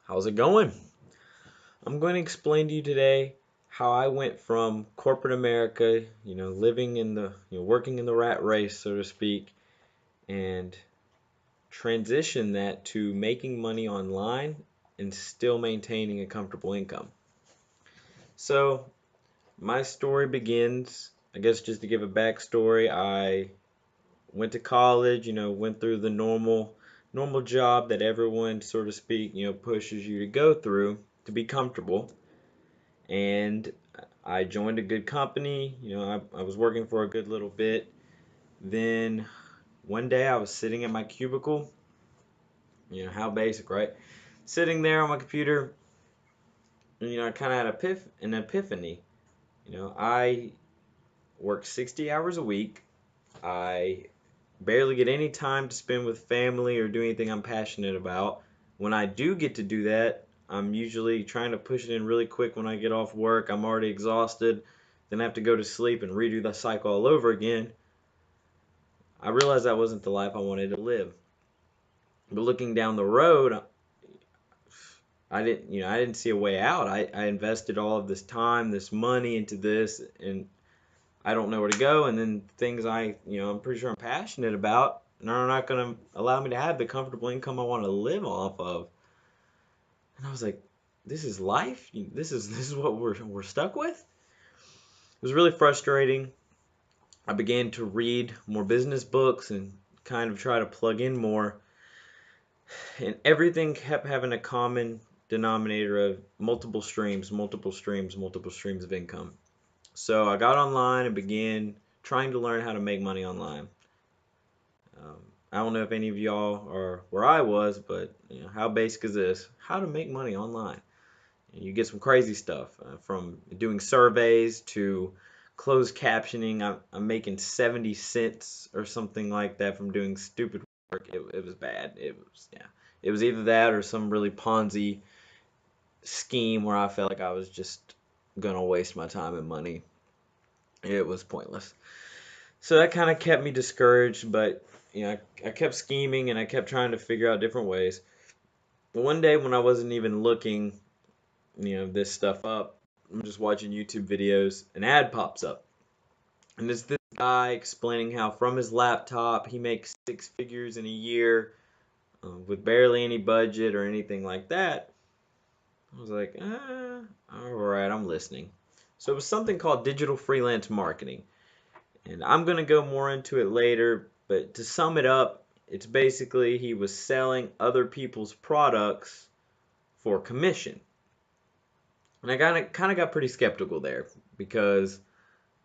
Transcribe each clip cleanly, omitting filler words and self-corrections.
How's it going? I'm going to explain to you today how I went from corporate America, living in working in the rat race, so to speak, and transition that to making money online and still maintaining a comfortable income. So, my story begins, I guess just to give a backstory, I went to college, went through the normal job that everyone, so to speak, pushes you to go through to be comfortable. And I joined a good company. I was working for a good little bit. Then one day I was sitting at my cubicle. How basic, right? Sitting there on my computer, and I kind of had an epiphany. I work 60 hours a week. I barely get any time to spend with family or do anything I'm passionate about. When I do get to do that, I'm usually trying to push it in really quick when I get off work. I'm already exhausted. Then I have to go to sleep and redo the cycle all over again. I realized that wasn't the life I wanted to live. But looking down the road, I didn't see a way out. I invested all of this time, this money into this, and I don't know where to go. And then things I'm pretty sure I'm passionate about, and are not going to allow me to have the comfortable income I want to live off of. And I was like, this is life. This is what we're stuck with. It was really frustrating. I began to read more business books and kind of try to plug in more, and everything kept having a common denominator of multiple streams, multiple streams, multiple streams of income. So I got online and began trying to learn how to make money online. I don't know if any of y'all are where I was, but how basic is this? How to make money online. You get some crazy stuff from doing surveys to closed captioning. I'm making 70 cents or something like that from doing stupid work. It was bad. It was either that or some really Ponzi scheme where I felt like I was just gonna waste my time and money. It was pointless. So that kind of kept me discouraged, but I kept scheming and I kept trying to figure out different ways. But one day when I wasn't even looking, this stuff up, I'm just watching YouTube videos, an ad pops up. And it's this guy explaining how from his laptop he makes six figures in a year with barely any budget or anything like that. I was like, all right, I'm listening. So it was something called digital freelance marketing. And I'm going to go more into it later, but to sum it up, it's basically he was selling other people's products for commission. And I kind of got pretty skeptical there because I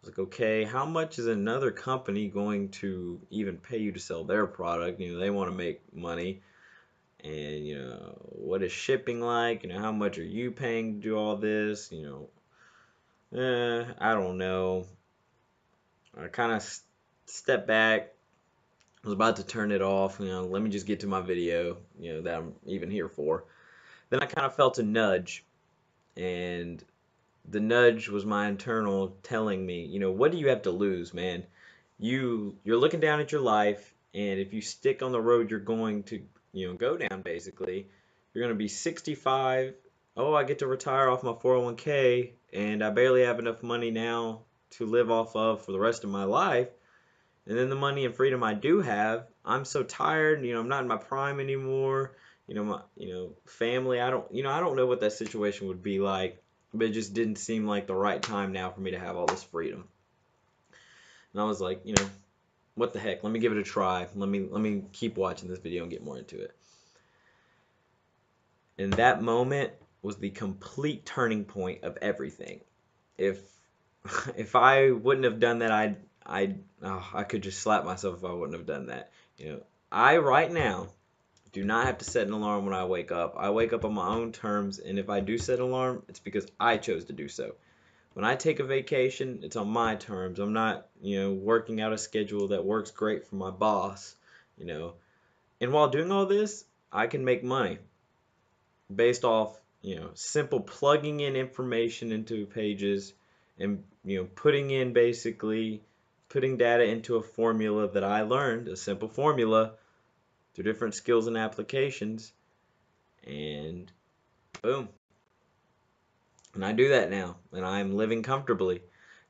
was like, okay, how much is another company going to even pay you to sell their product? They want to make money. And, what is shipping like? How much are you paying to do all this? I don't know. I kind of stepped back. I was about to turn it off. Let me just get to my video, that I'm even here for. Then I kind of felt a nudge, and the nudge was my internal telling me, what do you have to lose, man? You're looking down at your life, and if you stick on the road you're going to, go down basically, you're going to be 65. Oh, I get to retire off my 401k, and I barely have enough money now to live off of for the rest of my life. And then the money and freedom I do have, I'm so tired, I'm not in my prime anymore. My family, I don't know what that situation would be like, but it just didn't seem like the right time now for me to have all this freedom. And I was like, what the heck? Let me give it a try. Let me keep watching this video and get more into it. And that moment was the complete turning point of everything. If if I wouldn't have done that, I could just slap myself if I wouldn't have done that. I right now do not have to set an alarm when I wake up. I wake up on my own terms, and if I do set an alarm, it's because I chose to do so. When I take a vacation, it's on my terms. I'm not, working out a schedule that works great for my boss, you know. And while doing all this, I can make money based off, simple plugging in information into pages and, putting data into a formula that I learned, a simple formula through different skills and applications. And Boom. And I do that now, and I'm living comfortably.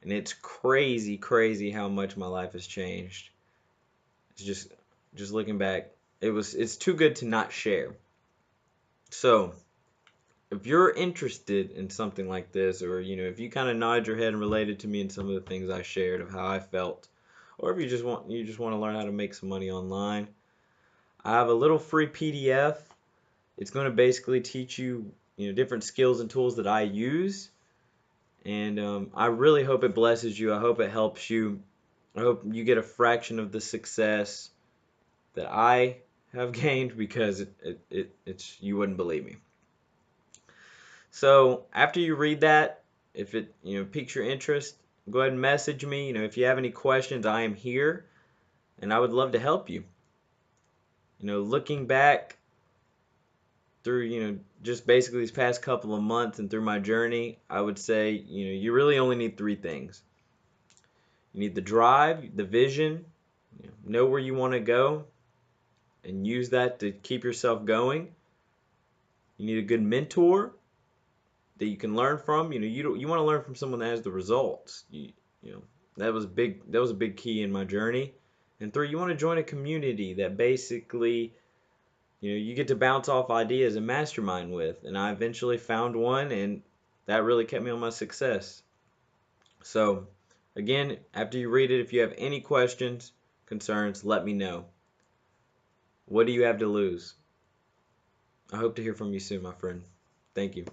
And it's crazy, crazy how much my life has changed. It's just looking back, it's too good to not share. So, if you're interested in something like this, or if you kind of nod your head and related to me in some of the things I shared of how I felt, or if you just want to learn how to make some money online, I have a little free PDF. It's going to basically teach you, different skills and tools that I use, and I really hope it blesses you. I hope it helps you. I hope you get a fraction of the success that I have gained, because it's you wouldn't believe me. So after you read that, if it piques your interest, go ahead and message me. If you have any questions, I am here, and I would love to help you. Looking back through just basically these past couple of months and through my journey, I would say you really only need three things. You need the drive, the vision, know where you want to go, and use that to keep yourself going. You need a good mentor that you can learn from. You want to learn from someone that has the results. You know that was big. That was a big key in my journey. And three, you want to join a community that basically you get to bounce off ideas and mastermind with. And I eventually found one, and that really kept me on my success. So again, after you read it, if you have any questions, concerns, let me know. What do you have to lose? I hope to hear from you soon, my friend. Thank you.